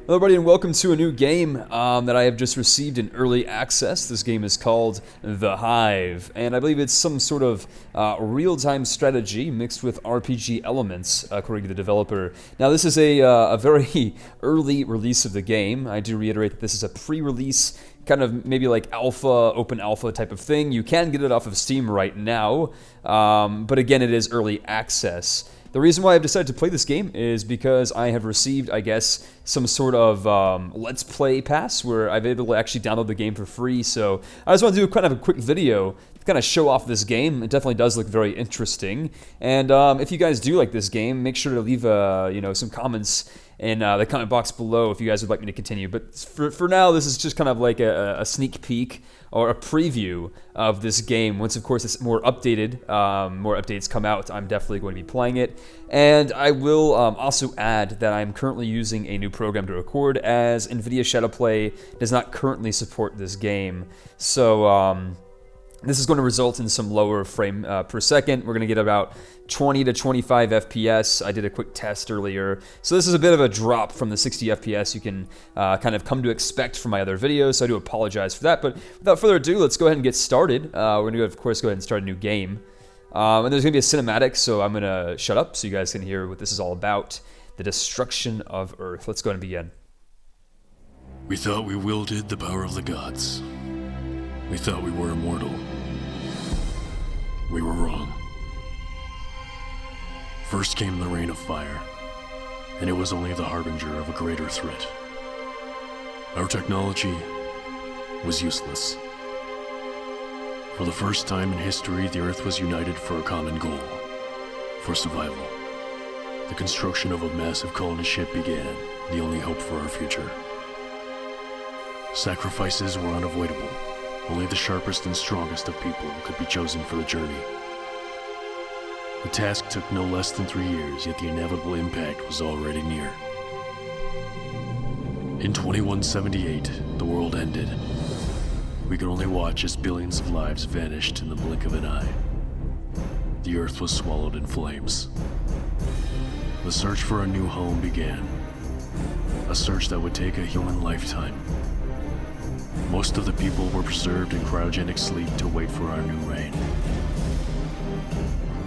Hello everybody and welcome to a new game that I have just received in early access. This game is called The Hive, and I believe it's some sort of real-time strategy mixed with RPG elements, according to the developer. Now this is a very early release of the game. I do reiterate that this is a pre-release, kind of maybe like alpha, open alpha type of thing. You can get it off of Steam right now, but again it is early access. The reason why I've decided to play this game is because I have received, I guess, some sort of Let's Play pass where I've been able to actually download the game for free. So I just want to do kind of a quick video to kind of show off this game. It definitely does look very interesting. And if you guys do like this game, make sure to leave some comments in the comment box below if you guys would like me to continue. But for now, this is just kind of like a sneak peek or a preview of this game. Once, of course, it's more updated, more updates come out, I'm definitely going to be playing it. And I will also add that I'm currently using a new program to record, as NVIDIA Shadowplay does not currently support this game. So this is going to result in some lower frame per second. We're going to get about 20 to 25 FPS. I did a quick test earlier. So this is a bit of a drop from the 60 FPS you can kind of come to expect from my other videos. So I do apologize for that. But without further ado, let's go ahead and get started. We're going to, of course, go ahead and start a new game. And there's going to be a cinematic, so I'm going to shut up so you guys can hear what this is all about. The destruction of Earth. Let's go ahead and begin. We thought we wielded the power of the gods. We thought we were immortal. We were wrong. First came the rain of fire, and it was only the harbinger of a greater threat. Our technology was useless. For the first time in history, the Earth was united for a common goal, for survival. The construction of a massive colony ship began, the only hope for our future. Sacrifices were unavoidable. Only the sharpest and strongest of people could be chosen for the journey. The task took no less than 3 years, yet the inevitable impact was already near. In 2178, the world ended. We could only watch as billions of lives vanished in the blink of an eye. The Earth was swallowed in flames. The search for a new home began. A search that would take a human lifetime. Most of the people were preserved in cryogenic sleep to wait for our new reign.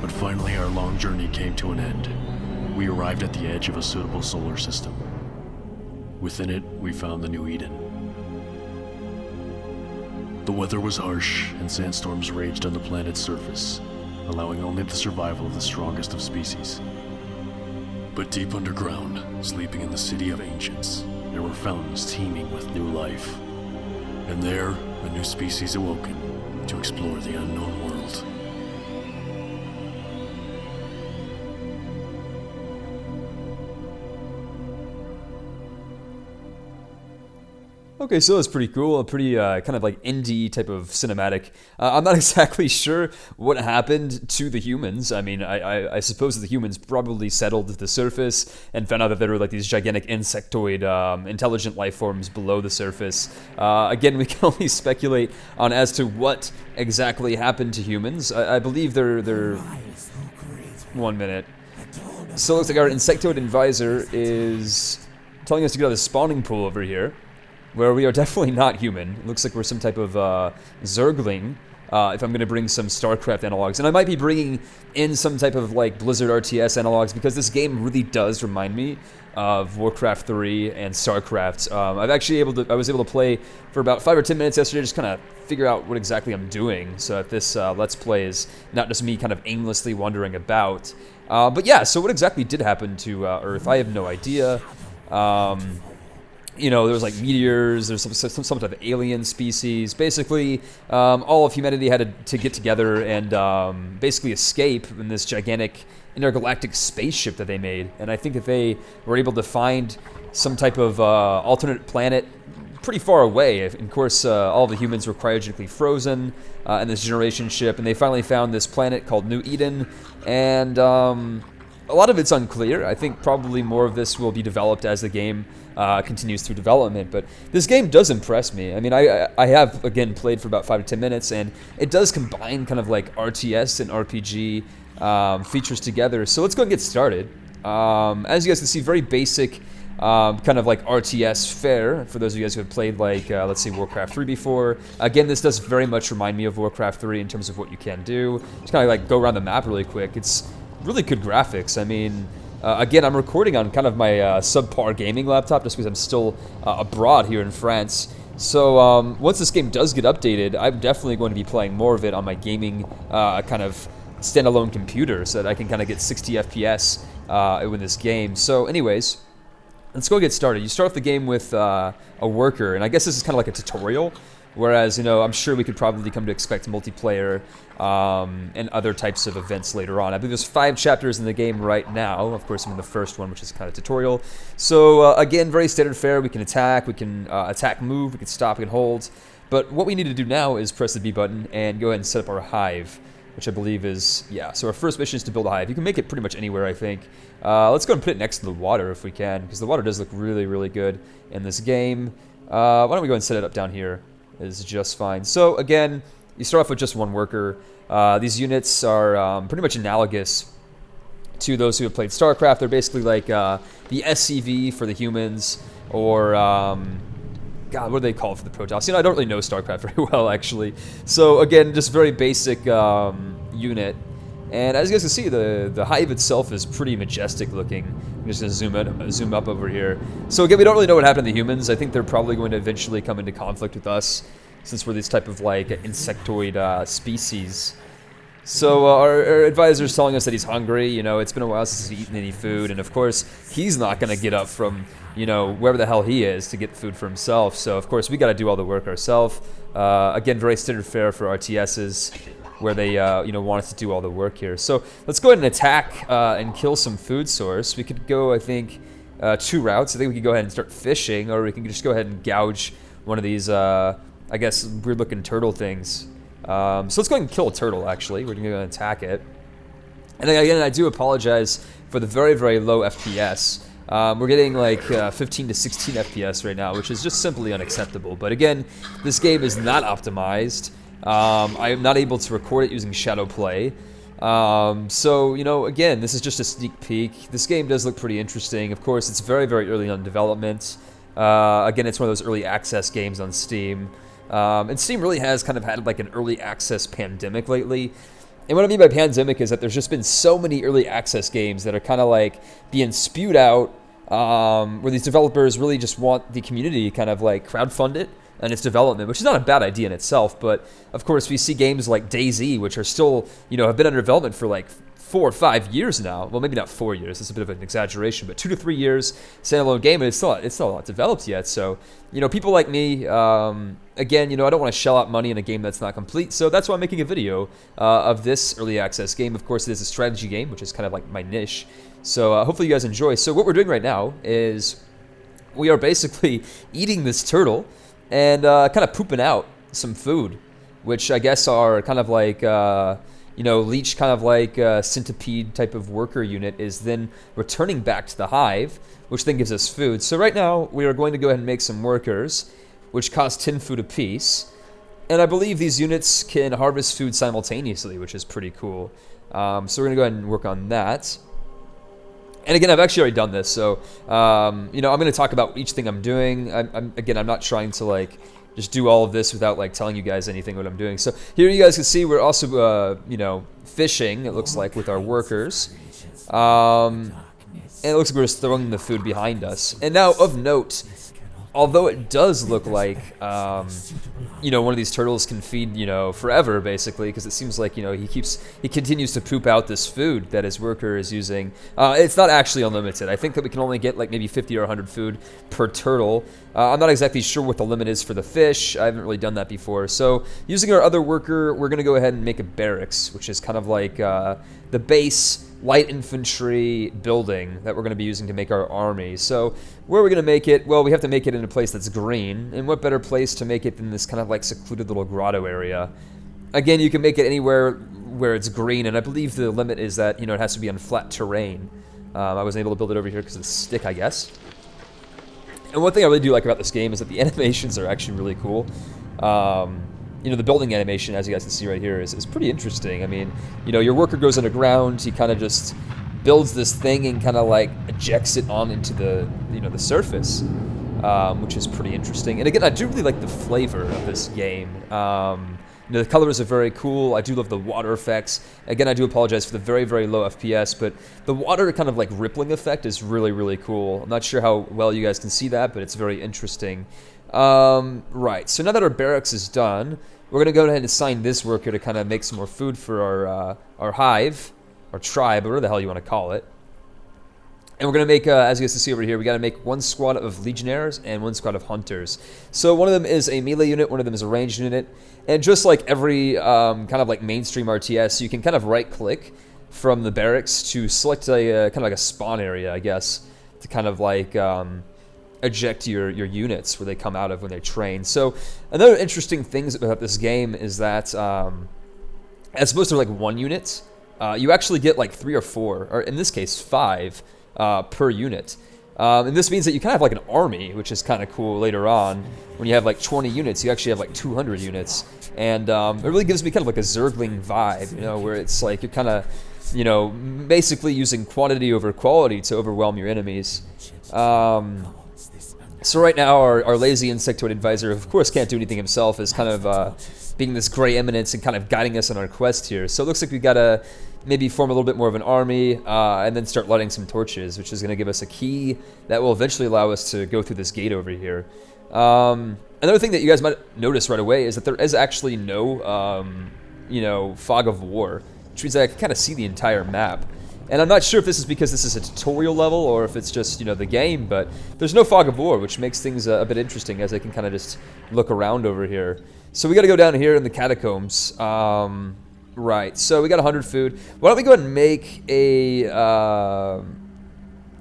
But finally, our long journey came to an end. We arrived at the edge of a suitable solar system. Within it, we found the new Eden. The weather was harsh, and sandstorms raged on the planet's surface, allowing only the survival of the strongest of species. But deep underground, sleeping in the city of ancients, there were fountains teeming with new life. And there, a new species awoken to explore the unknown world. Okay, so that's pretty cool. A pretty kind of like indie type of cinematic. I'm not exactly sure what happened to the humans. I mean, I suppose that the humans probably settled to the surface and found out that there were like these gigantic insectoid intelligent life forms below the surface. Again, we can only speculate on as to what exactly happened to humans. I believe they're 1 minute. So it looks like our insectoid advisor is telling us to get out of the spawning pool over here, where we are definitely not human. It looks like we're some type of Zergling, if I'm going to bring some StarCraft analogs. And I might be bringing in some type of like Blizzard RTS analogs, because this game really does remind me of Warcraft 3 and StarCraft. I was able to play for about 5 or 10 minutes yesterday, just kind of figure out what exactly I'm doing, so that this Let's Play is not just me kind of aimlessly wandering about. But yeah, so what exactly did happen to Earth? I have no idea. You know, there was like meteors, there's some type of alien species. Basically, all of humanity had to get together and basically escape in this gigantic intergalactic spaceship that they made. And I think that they were able to find some type of alternate planet pretty far away. Of course, all the humans were cryogenically frozen in this generation ship, and they finally found this planet called New Eden. And a lot of it's unclear. I think probably more of this will be developed as the game continues through development, but this game does impress me. I mean, I have, again, played for about 5 to 10 minutes, and it does combine kind of like RTS and RPG features together. So let's go and get started. As you guys can see, very basic kind of like RTS fare for those of you guys who have played like, let's say, Warcraft 3 before. Again, this does very much remind me of Warcraft 3 in terms of what you can do. Just kind of like go around the map really quick. It's really good graphics. I mean, again, I'm recording on kind of my subpar gaming laptop just because I'm still abroad here in France. So once this game does get updated, I'm definitely going to be playing more of it on my gaming kind of standalone computer so that I can kind of get 60 FPS with this game. So anyways, let's go get started. You start off the game with a worker, and I guess this is kind of like a tutorial. Whereas, you know, I'm sure we could probably come to expect multiplayer and other types of events later on. I believe there's 5 chapters in the game right now. Of course, I'm in the first one, which is kind of tutorial. So, again, very standard fare. We can attack, move, we can stop, we can hold. But what we need to do now is press the B button and go ahead and set up our hive, which I believe is, yeah. So our first mission is to build a hive. You can make it pretty much anywhere, I think. Let's go and put it next to the water if we can, because the water does look really, really good in this game. Why don't we go and set it up down here? Is just fine. So again, you start off with just one worker. These units are pretty much analogous to those who have played StarCraft. They're basically like the SCV for the humans, or God, what do they call it for the Protoss? You know, I don't really know StarCraft very well, actually. So again, just very basic unit. And as you guys can see, the hive itself is pretty majestic looking. I'm just gonna zoom up over here. So again, we don't really know what happened to the humans. I think they're probably going to eventually come into conflict with us, since we're this type of like insectoid species. So our advisor's telling us that he's hungry. You know, it's been a while since he's eaten any food, and of course, he's not gonna get up from, you know, wherever the hell he is to get food for himself. So of course, we got to do all the work ourselves. Again, very standard fare for RTSs, where they you know, want us to do all the work here. So let's go ahead and attack and kill some food source. We could go, I think, 2 routes. I think we could go ahead and start fishing, or we can just go ahead and gouge one of these, I guess, weird-looking turtle things. So let's go ahead and kill a turtle, actually. We're going to go and attack it. And again, I do apologize for the very, very low FPS. We're getting like 15 to 16 FPS right now, which is just simply unacceptable. But again, this game is not optimized. I am not able to record it using Shadow Play. So, you know, again, this is just a sneak peek. This game does look pretty interesting. Of course, it's very, very early on development. Again, it's one of those early access games on Steam. And Steam really has kind of had like an early access pandemic lately. And what I mean by pandemic is that there's just been so many early access games that are kind of like being spewed out, where these developers really just want the community to kind of like crowdfund it and its development, which is not a bad idea in itself. But of course, we see games like DayZ, which are still, you know, have been under development for like 4 or 5 years now. Well, maybe not 4 years. That's a bit of an exaggeration, but 2 to 3 years standalone game, and it's still not developed yet. So, you know, people like me, again, you know, I don't want to shell out money in a game that's not complete. So that's why I'm making a video of this early access game. Of course, it is a strategy game, which is kind of like my niche. So hopefully you guys enjoy. So what we're doing right now is we are basically eating this turtle and kind of pooping out some food, which I guess are kind of like, you know, leech kind of like centipede type of worker unit is then returning back to the hive, which then gives us food. So right now, we are going to go ahead and make some workers, which cost 10 food apiece. And I believe these units can harvest food simultaneously, which is pretty cool. So we're going to go ahead and work on that. And again, I've actually already done this, so, you know, I'm going to talk about each thing I'm doing. Again, I'm not trying to, like, just do all of this without, like, telling you guys anything what I'm doing. So here you guys can see we're also, you know, fishing, it looks like, with our workers. And it looks like we're just throwing the food behind us. And now, of note, although it does look like, you know, one of these turtles can feed, you know, forever, basically, because it seems like, you know, he continues to poop out this food that his worker is using. It's not actually unlimited. I think that we can only get like maybe 50 or 100 food per turtle. I'm not exactly sure what the limit is for the fish. I haven't really done that before. So using our other worker, we're going to go ahead and make a barracks, which is kind of like the base light infantry building that we're going to be using to make our army. So where are we going to make it? Well, we have to make it in a place that's green. And what better place to make it than this kind of like secluded little grotto area? Again, you can make it anywhere where it's green, and I believe the limit is that, you know, it has to be on flat terrain. I wasn't able to build it over here because of the stick, I guess. And one thing I really do like about this game is that the animations are actually really cool. You know, the building animation, as you guys can see right here, is pretty interesting. I mean, you know, your worker goes underground, he kind of just builds this thing and kind of like ejects it on into the, you know, the surface, which is pretty interesting. And again, I do really like the flavor of this game. You know, the colors are very cool. I do love the water effects. Again, I do apologize for the very, very low FPS, but the water kind of like rippling effect is really, really cool. I'm not sure how well you guys can see that, but it's very interesting. Right, so now that our barracks is done, we're going to go ahead and assign this worker to kind of make some more food for our hive, our tribe, whatever the hell you want to call it. And we're going to make, as you guys can see over here, we got to make one squad of legionnaires and one squad of hunters. So one of them is a melee unit, one of them is a ranged unit. And just like every kind of like mainstream RTS, you can kind of right-click from the barracks to select a kind of like a spawn area, I guess, to kind of like eject your units where they come out of when they train. So another interesting thing about this game is that as opposed to like one unit, you actually get like 3 or 4, or in this case 5 per unit. And this means that you kind of have like an army, which is kind of cool later on. When you have like 20 units, you actually have like 200 units. And it really gives me kind of like a Zergling vibe, you know, where it's like you're kind of, you know, basically using quantity over quality to overwhelm your enemies. So right now, our lazy insectoid advisor, of course, can't do anything himself, is kind of being this gray eminence and kind of guiding us on our quest here. So it looks like we've got to maybe form a little bit more of an army and then start lighting some torches, which is going to give us a key that will eventually allow us to go through this gate over here. Another thing that you guys might notice right away is that there is actually no, you know, fog of war, which means that I can kind of see the entire map. And I'm not sure if this is because this is a tutorial level or if it's just, you know, the game, but there's no fog of war, which makes things a bit interesting as I can kind of just look around over here. So we got to go down here in the catacombs. Right, so we got 100 food. Why don't we go ahead and make a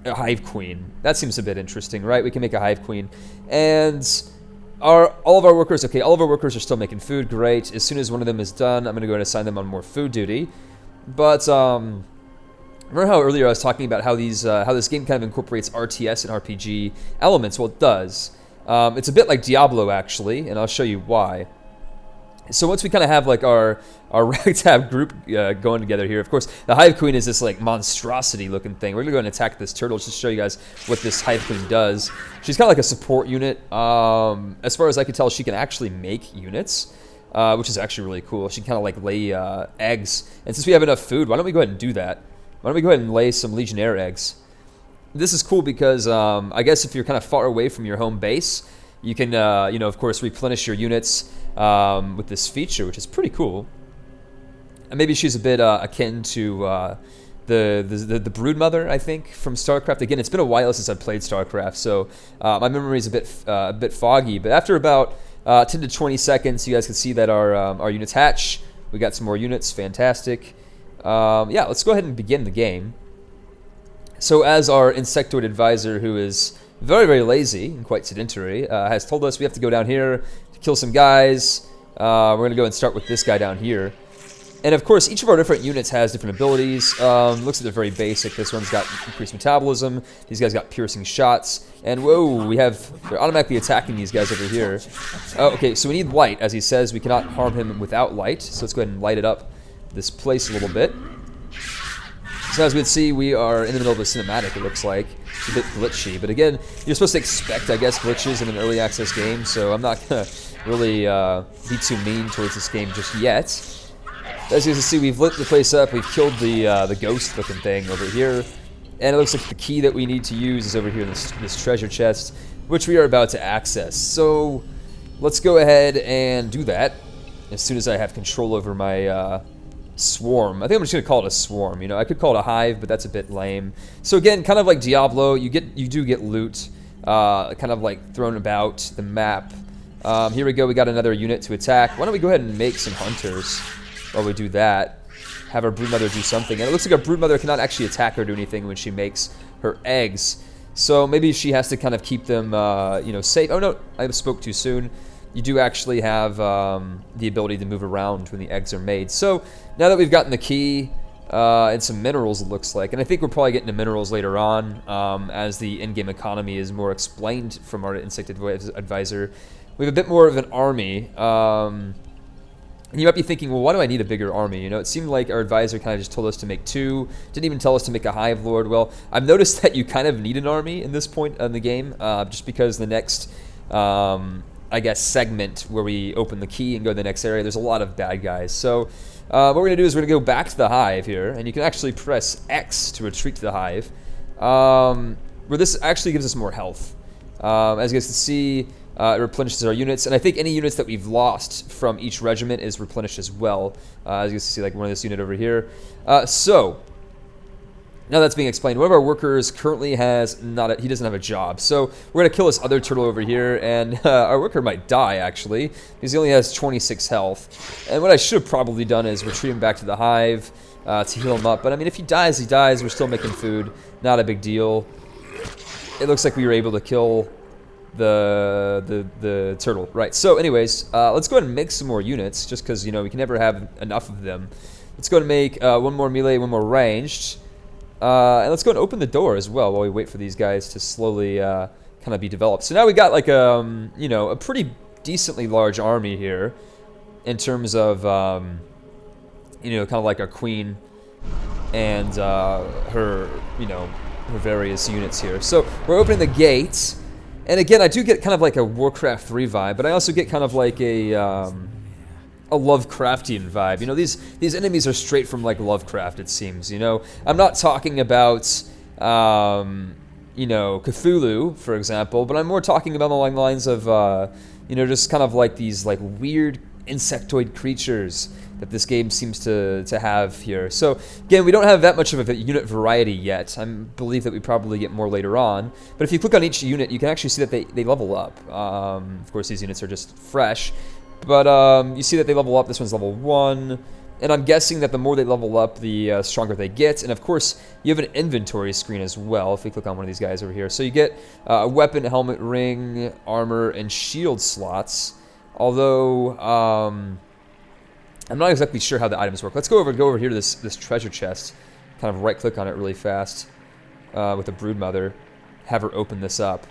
hive queen? That seems a bit interesting, right? We can make a hive queen. And all of our workers, okay, all of our workers are still making food, great. As soon as one of them is done, I'm going to go ahead and assign them on more food duty. But, remember how earlier I was talking about how this game kind of incorporates RTS and RPG elements? Well, it does. It's a bit like Diablo, actually, and I'll show you why. So once we kind of have like our ragtag group going together here, of course, the Hive Queen is this like monstrosity looking thing. We're gonna go and attack this turtle just to show you guys what this Hive Queen does. She's kind of like a support unit. As far as I can tell, she can actually make units, which is actually really cool. She can kind of like lay eggs. And since we have enough food, why don't we go ahead and do that? Why don't we go ahead and lay some Legionnaire eggs? This is cool because I guess if you're kind of far away from your home base, you can, you know, of course, replenish your units with this feature, which is pretty cool. And maybe she's a bit akin to the Broodmother, I think, from StarCraft. Again, it's been a while since I've played StarCraft, so my memory is a bit foggy. But after about 10 to 20 seconds, you guys can see that our units hatch. We got some more units, fantastic. Yeah, let's go ahead and begin the game. So as our insectoid advisor, who is very, very lazy and quite sedentary, has told us we have to go down here to kill some guys. We're going to go and start with this guy down here. And of course, each of our different units has different abilities. Looks like they're very basic. This one's got increased metabolism. These guys got piercing shots. And whoa, they're automatically attacking these guys over here. Oh, okay, so we need light. As he says, we cannot harm him without light. So let's go ahead and light it up this place a little bit. So as we can see, we are in the middle of a cinematic, it looks like. It's a bit glitchy, but again, you're supposed to expect, I guess, glitches in an early access game, so I'm not going to really be too mean towards this game just yet. As you can see, we've lit the place up, we've killed the ghost-looking thing over here, and it looks like the key that we need to use is over here in this treasure chest, which we are about to access. So let's go ahead and do that as soon as I have control over my swarm. I think I'm just gonna call it a swarm. You know, I could call it a hive, but that's a bit lame. So again, kind of like Diablo, you do get loot, kind of like thrown about the map. Here we go. We got another unit to attack. Why don't we go ahead and make some hunters while we do that? Have our broodmother do something. And it looks like our broodmother cannot actually attack or do anything when she makes her eggs. So maybe she has to kind of keep them, you know, safe. Oh no, I spoke too soon. You do actually have the ability to move around when the eggs are made. So now that we've gotten the key and some minerals, it looks like, and I think we're probably getting the minerals later on as the in-game economy is more explained from our insect advisor. We have a bit more of an army. And And you might be thinking, well, why do I need a bigger army? You know, it seemed like our advisor kind of just told us to make 2. Didn't even tell us to make a Hive Lord. Well, I've noticed that you kind of need an army in this point in the game, just because the next, I guess, segment where we open the key and go to the next area, there's a lot of bad guys. So what we're going to do is we're going to go back to the Hive here, and you can actually press X to retreat to the Hive, where this actually gives us more health. As you guys can see, it replenishes our units, and I think any units that we've lost from each regiment is replenished as well. As you can see, like one of this unit over here. So, now that's being explained, one of our workers currently has he doesn't have a job. So, we're going to kill this other turtle over here, and our worker might die, actually, because he only has 26 health. And what I should have probably done is retreat him back to the Hive to heal him up. But, I mean, if he dies, he dies. We're still making food. Not a big deal. It looks like we were able to kill the turtle. Right, so anyways, let's go ahead and make some more units, just because, you know, we can never have enough of them. Let's go ahead and make 1 more melee, 1 more ranged. And let's go and open the door as well while we wait for these guys to slowly kind of be developed. So now we got like you know, a pretty decently large army here in terms of you know, kind of like our queen and her, you know, her various units here. So we're opening the gates, and again, I do get kind of like a Warcraft 3 vibe, but I also get kind of like a Lovecraftian vibe. You know, these enemies are straight from like Lovecraft, it seems. You know, I'm not talking about you know, Cthulhu, for example, but I'm more talking about along the lines of you know, just kind of like these like weird insectoid creatures that this game seems to have here. So again, we don't have that much of a unit variety yet. I believe that we probably get more later on. But if you click on each unit, you can actually see that they level up. Of course, these units are just fresh. But you see that they level up. This one's level 1. And I'm guessing that the more they level up, the stronger they get. And of course, you have an inventory screen as well, if we click on one of these guys over here. So you get a weapon, helmet, ring, armor, and shield slots. Although, I'm not exactly sure how the items work. Let's go over here to this treasure chest. Kind of right-click on it really fast with the broodmother. Have her open this up.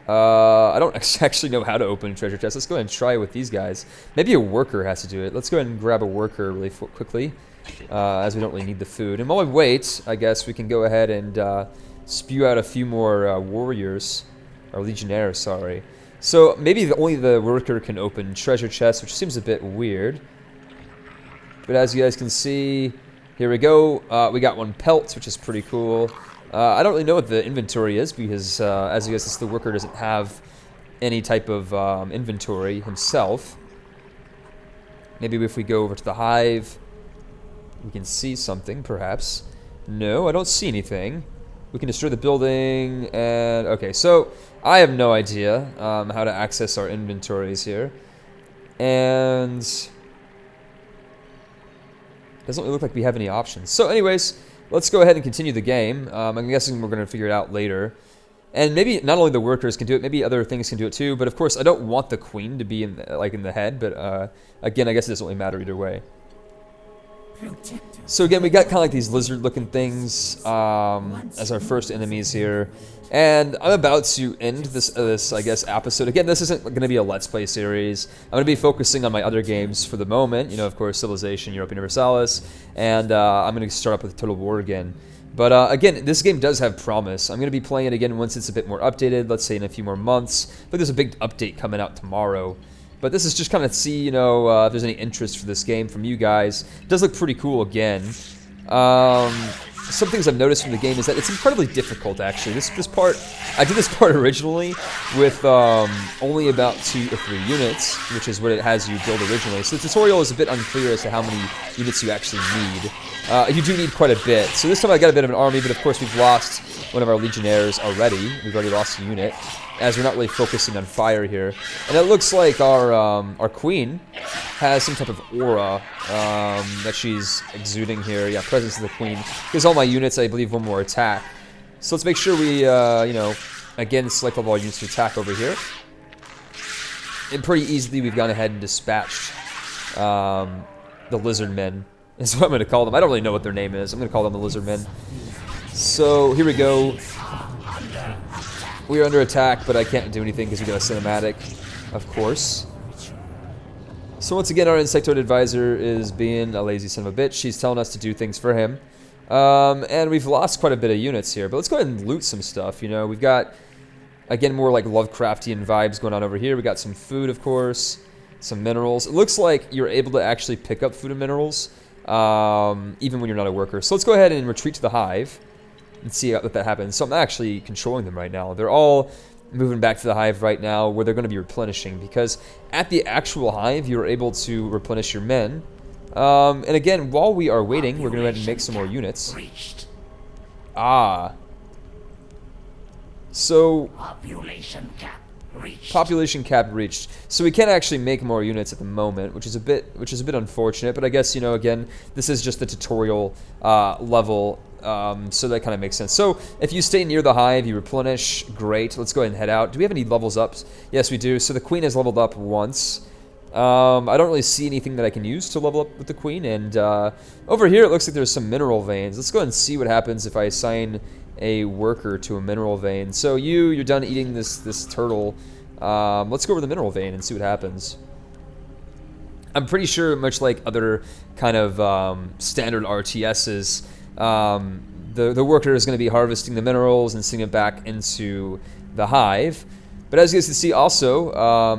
I don't actually know how to open a treasure chest. Let's go ahead and try it with these guys. Maybe a worker has to do it. Let's go ahead and grab a worker really quickly, as we don't really need the food. And while we wait, I guess we can go ahead and spew out a few more warriors, or legionnaires, sorry. So maybe only the worker can open treasure chests, which seems a bit weird. But as you guys can see, here we go. We got 1 pelt, which is pretty cool. I don't really know what the inventory is because, as you guys can see, the worker doesn't have any type of inventory himself. Maybe if we go over to the Hive, we can see something, perhaps. No, I don't see anything. We can destroy the building, and... Okay, so I have no idea how to access our inventories here. And... doesn't really look like we have any options. So anyways, let's go ahead and continue the game. I'm guessing we're going to figure it out later. And maybe not only the workers can do it, maybe other things can do it too. But of course, I don't want the queen to be in the head. But again, I guess it doesn't really matter either way. So again, we got kind of like these lizard-looking things as our first enemies here. And I'm about to end this I guess, episode. Again, this isn't going to be a Let's Play series. I'm going to be focusing on my other games for the moment. You know, of course, Civilization, Europa Universalis. And I'm going to start up with Total War again. But again, this game does have promise. I'm going to be playing it again once it's a bit more updated, let's say in a few more months. But there's a big update coming out tomorrow. But this is just kind of see, you know, if there's any interest for this game from you guys. It does look pretty cool again. Some things I've noticed from the game is that it's incredibly difficult, actually. This part, I did this part originally with only about 2 or 3 units, which is what it has you build originally. So the tutorial is a bit unclear as to how many units you actually need. You do need quite a bit. So this time I got a bit of an army, but of course we've lost one of our legionnaires already. We've already lost a unit, as we're not really focusing on fire here. And it looks like our queen has some type of aura that she's exuding here. Yeah, presence of the queen. Gives all my units, I believe, 1 more attack. So let's make sure we, you know, again, select all our units to attack over here. And pretty easily, we've gone ahead and dispatched the lizard men. Is what I'm going to call them. I don't really know what their name is. I'm going to call them the lizard men. So here we go. We are under attack, but I can't do anything because we got a cinematic, of course. So once again, our insectoid advisor is being a lazy son of a bitch. She's telling us to do things for him. And we've lost quite a bit of units here. But let's go ahead and loot some stuff, you know. We've got, again, more like Lovecraftian vibes going on over here. We got some food, of course. Some minerals. It looks like you're able to actually pick up food and minerals, even when you're not a worker. So let's go ahead and retreat to the hive and see if that happens. So I'm actually controlling them right now. They're all moving back to the hive right now where they're going to be replenishing, because at the actual hive you're able to replenish your men. And again, while we are waiting, we're going to go ahead and make some more units. So population cap reached. So we can't actually make more units at the moment, which is a bit unfortunate. But I guess, you know, again, this is just the tutorial level, so that kind of makes sense. So if you stay near the hive, you replenish. Great. Let's go ahead and head out. Do we have any levels up? Yes, we do. So the queen has leveled up once. I don't really see anything that I can use to level up with the queen. And over here, it looks like there's some mineral veins. Let's go ahead and see what happens if I assign a worker to a mineral vein. So you're done eating this turtle. Let's go over the mineral vein and see what happens. I'm pretty sure, much like other kind of standard RTSs, the worker is going to be harvesting the minerals and sending it back into the hive. But as you guys can see also,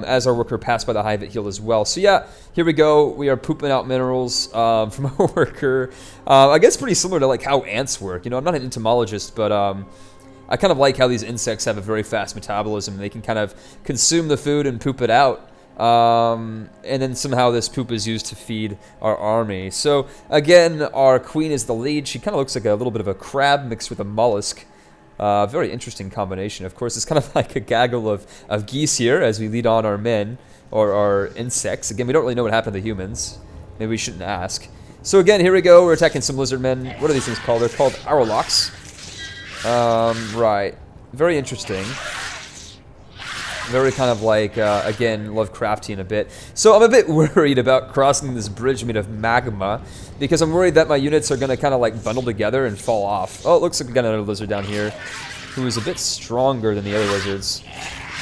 as our worker passed by the hive, it healed as well. So yeah, here we go. We are pooping out minerals from our worker. I guess pretty similar to like how ants work. You know, I'm not an entomologist, but I kind of like how these insects have a very fast metabolism. They can kind of consume the food and poop it out. And then somehow this poop is used to feed our army. So again, our queen is the lead. She kind of looks like a little bit of a crab mixed with a mollusk. Very interesting combination. Of course, it's kind of like a gaggle of geese here as we lead on our men, or our insects. Again, we don't really know what happened to humans. Maybe we shouldn't ask. So again, here we go. We're attacking some lizard men. What are these things called? They're called Arrowlocks. Right. Very interesting. Very kind of like, again, Lovecraftian a bit. So I'm a bit worried about crossing this bridge made of magma, because I'm worried that my units are going to kind of like bundle together and fall off. Oh, it looks like we got another lizard down here who is a bit stronger than the other lizards.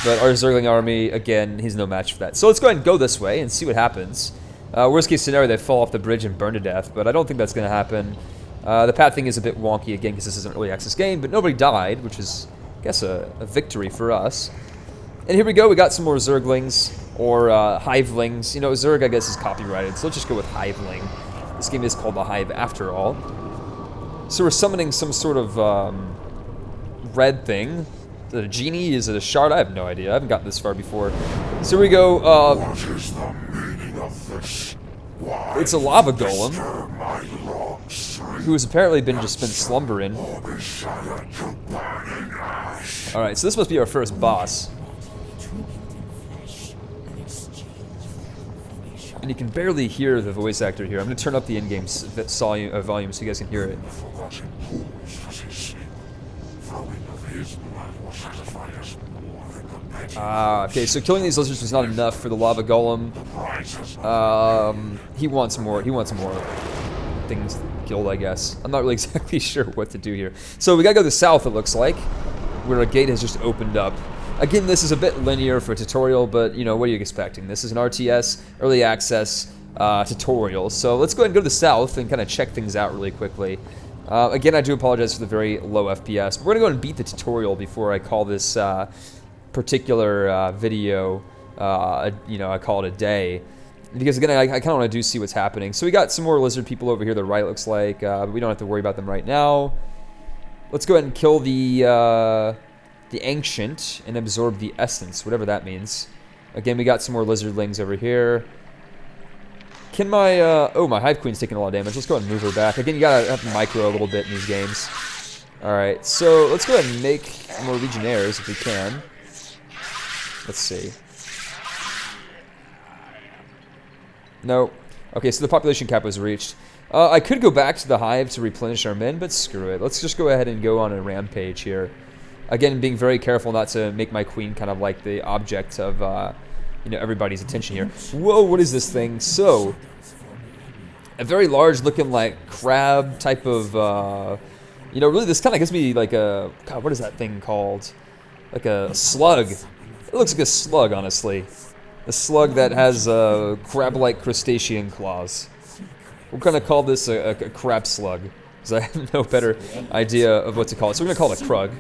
But our Zergling army, again, he's no match for that. So let's go ahead and go this way and see what happens. Worst case scenario, they fall off the bridge and burn to death, but I don't think that's going to happen. The path thing is a bit wonky again because this is an early access game, but nobody died, which is, I guess, a victory for us. And here we go, we got some more Zerglings, or Hivelings. You know, Zerg, I guess, is copyrighted, so let's just go with Hiveling. This game is called The Hive after all. So we're summoning some sort of red thing. Is it a genie? Is it a shard? I have no idea. I haven't gotten this far before. So here we go. What is the meaning of this? Why it's a lava golem, my long street? who has apparently just been slumbering. Alright, so this must be our first boss. And you can barely hear the voice actor here. I'm going to turn up the in-game volume so you guys can hear it. Okay, so killing these lizards was not enough for the lava golem. He wants more. He wants more things killed, I guess. I'm not really exactly sure what to do here. So we gotta go to the south, it looks like, where a gate has just opened up. Again, this is a bit linear for a tutorial, but, you know, what are you expecting? This is an RTS, early access tutorial. So let's go ahead and go to the south and kind of check things out really quickly. Again, I do apologize for the very low FPS, but we're going to go ahead and beat the tutorial before I call this particular video, you know, I call it a day. Because, again, I kind of want to see what's happening. So we got some more lizard people over here, the right looks like, but we don't have to worry about them right now. Let's go ahead and kill the ancient and absorb the essence, whatever that means. Again, we got some more lizardlings over here. Can my, oh, my Hive Queen's taking a lot of damage. Let's go ahead and move her back. Again, you gotta have to micro a little bit in these games. Alright, so let's go ahead and make more Legionnaires if we can. Let's see. No. Okay, so the population cap was reached. I could go back to the Hive to replenish our men, but screw it. Let's just go ahead and go on a rampage here. Again, being very careful not to make my queen kind of like the object of, you know, everybody's attention here. Whoa, what is this thing? So, a very large looking like crab type of, you know, really this kind of gives me like a, God, what is that thing called? Like a slug. It looks like a slug, honestly. A slug that has crab-like crustacean claws. We're gonna call this a crab slug, because I have no better idea of what to call it. So we're gonna call it a krug.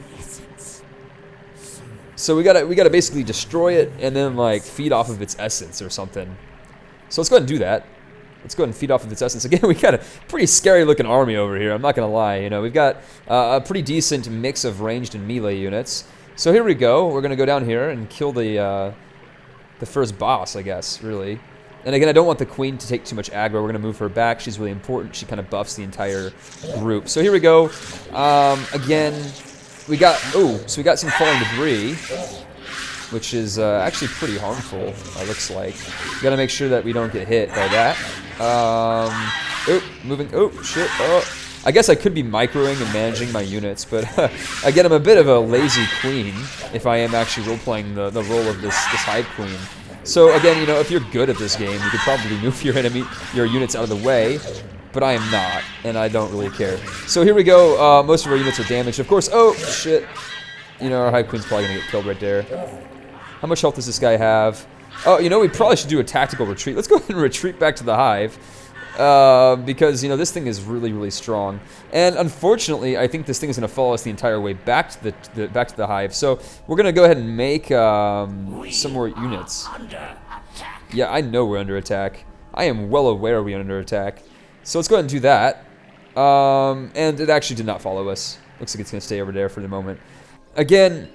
So we gotta basically destroy it and then like feed off of its essence or something. So let's go ahead and do that. Let's go ahead and feed off of its essence. Again, we got a pretty scary looking army over here. I'm not gonna lie. You know, we've got a pretty decent mix of ranged and melee units. So here we go. We're gonna go down here and kill the first boss, I guess, really. And again, I don't want the queen to take too much aggro. We're gonna move her back. She's really important. She kind of buffs the entire group. So here we go. Again, we got so we got some falling debris, which is actually pretty harmful. Looks like. We gotta make sure that we don't get hit by that. Moving. Oh shit. Oh. I guess I could be microing and managing my units, but again, I'm a bit of a lazy queen if I am actually role-playing the role of this Hive queen. So again, you know, if you're good at this game, you could probably move your units out of the way, but I am not, and I don't really care. So here we go. Most of our units are damaged, of course. Oh shit! You know, our Hive queen's probably gonna get killed right there. How much health does this guy have? Oh, you know, we probably should do a tactical retreat. Let's go ahead and retreat back to the Hive. Because, you know, this thing is really, really strong. And unfortunately, I think this thing is going to follow us the entire way back to the Hive. So we're going to go ahead and make some more units. Yeah, I know we're under attack. I am well aware we're under attack. So let's go ahead and do that. And it actually did not follow us. Looks like it's going to stay over there for the moment. Again,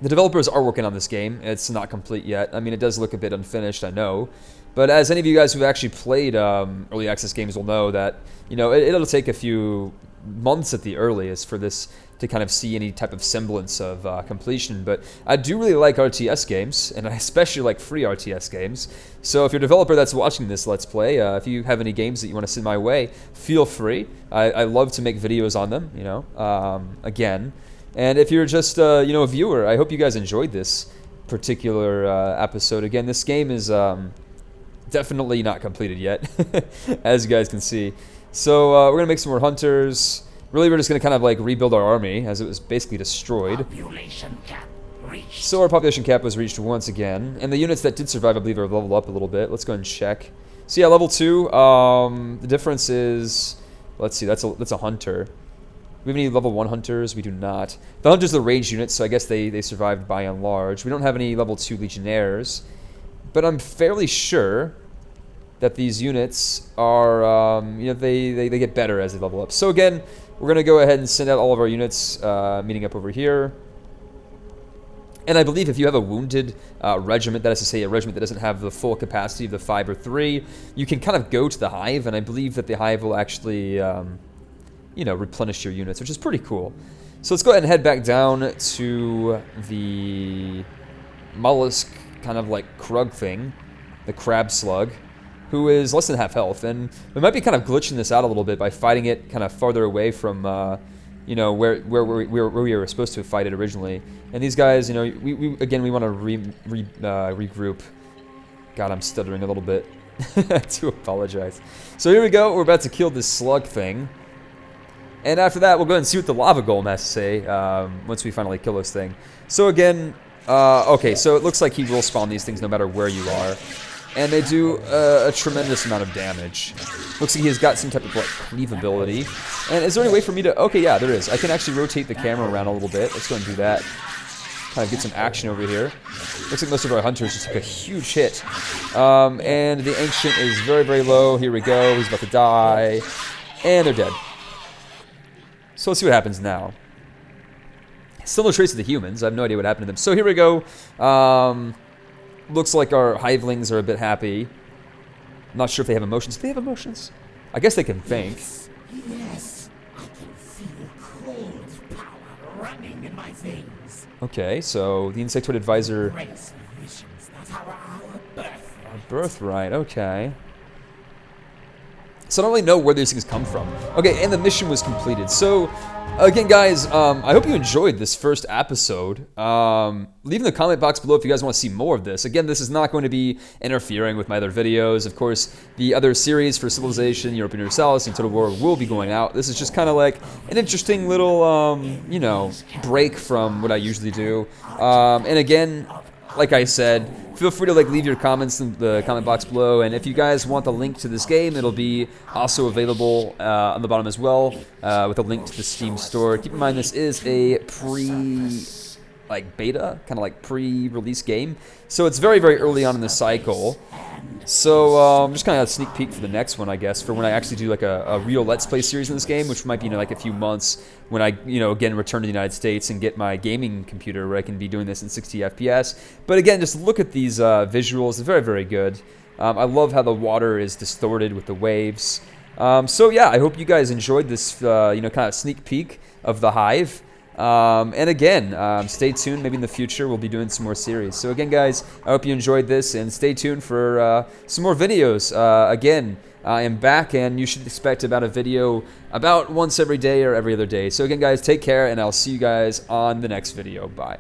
the developers are working on this game. It's not complete yet. I mean, it does look a bit unfinished, I know. But as any of you guys who've actually played early access games will know that, you know, it'll take a few months at the earliest for this to kind of see any type of semblance of completion. But I do really like RTS games, and I especially like free RTS games. So if you're a developer that's watching this Let's Play, if you have any games that you want to send my way, feel free. I love to make videos on them, you know, again. And if you're just, you know, a viewer, I hope you guys enjoyed this particular episode. Again, this game is definitely not completed yet, as you guys can see. So we're going to make some more hunters. Really, we're just going to kind of like rebuild our army, as it was basically destroyed. So our population cap was reached once again. And the units that did survive, I believe, are leveled up a little bit. Let's go ahead and check. So yeah, level 2. The difference is, let's see, that's a hunter. Do we have any level 1 hunters? We do not. The hunters are the ranged units, so I guess they survived by and large. We don't have any level 2 legionnaires. But I'm fairly sure that these units are, you know, they get better as they level up. So again, we're going to go ahead and send out all of our units meeting up over here. And I believe if you have a wounded regiment, that is to say a regiment that doesn't have the full capacity of the 5 or 3, you can kind of go to the Hive, and I believe that the Hive will actually, you know, replenish your units, which is pretty cool. So let's go ahead and head back down to the mollusk kind of like krug thing, the crab slug, who is less than half health, and we might be kind of glitching this out a little bit by fighting it kind of farther away from, you know, where we were supposed to fight it originally. And these guys, you know, we want to regroup. God, I'm stuttering a little bit. I do apologize. So here we go. We're about to kill this slug thing. And after that, we'll go ahead and see what the lava golem has to say once we finally kill this thing. So again, okay, so it looks like he will spawn these things no matter where you are. And they do a tremendous amount of damage. Looks like he's got some type of like cleave ability. And is there any way for me to... Okay, yeah, there is. I can actually rotate the camera around a little bit. Let's go and do that. Kind of get some action over here. Looks like most of our hunters just took a huge hit. And the ancient is very, very low. Here we go. He's about to die. And they're dead. So let's see what happens now. Still no trace of the humans. I have no idea what happened to them. So here we go. Looks like our hivelings are a bit happy. I'm not sure if they have emotions. Do they have emotions? I guess they can think. Yes, I can feel cold power running in my veins. Okay, so the insectoid advisor... Race of visions that are our birthright. Birthright, okay. So I don't really know where these things come from. Okay, and the mission was completed. So, again, guys, I hope you enjoyed this first episode. Leave in the comment box below if you guys want to see more of this. Again, this is not going to be interfering with my other videos. Of course, the other series for Civilization, Europe Universalis, and Total War will be going out. This is just kind of like an interesting little, you know, break from what I usually do. And again... like I said, feel free to leave your comments in the comment box below, and if you guys want the link to this game, it'll be also available on the bottom as well, with a link to the Steam store. Keep in mind this is a beta, kind of pre-release game, so it's very, very early on in the cycle. So just kind of a sneak peek for the next one, I guess, for when I actually do a real Let's Play series in this game, which might be a few months when I again return to the United States and get my gaming computer where I can be doing this in 60 FPS. But again, just look at these visuals; they're very, very good. I love how the water is distorted with the waves. So yeah, I hope you guys enjoyed this kind of sneak peek of the Hive. And again, stay tuned. Maybe in the future we'll be doing some more series. So again, guys, I hope you enjoyed this, and stay tuned for some more videos. Again, I am back, and you should expect about a video about once every day or every other day. So again, guys, take care, and I'll see you guys on the next video. Bye.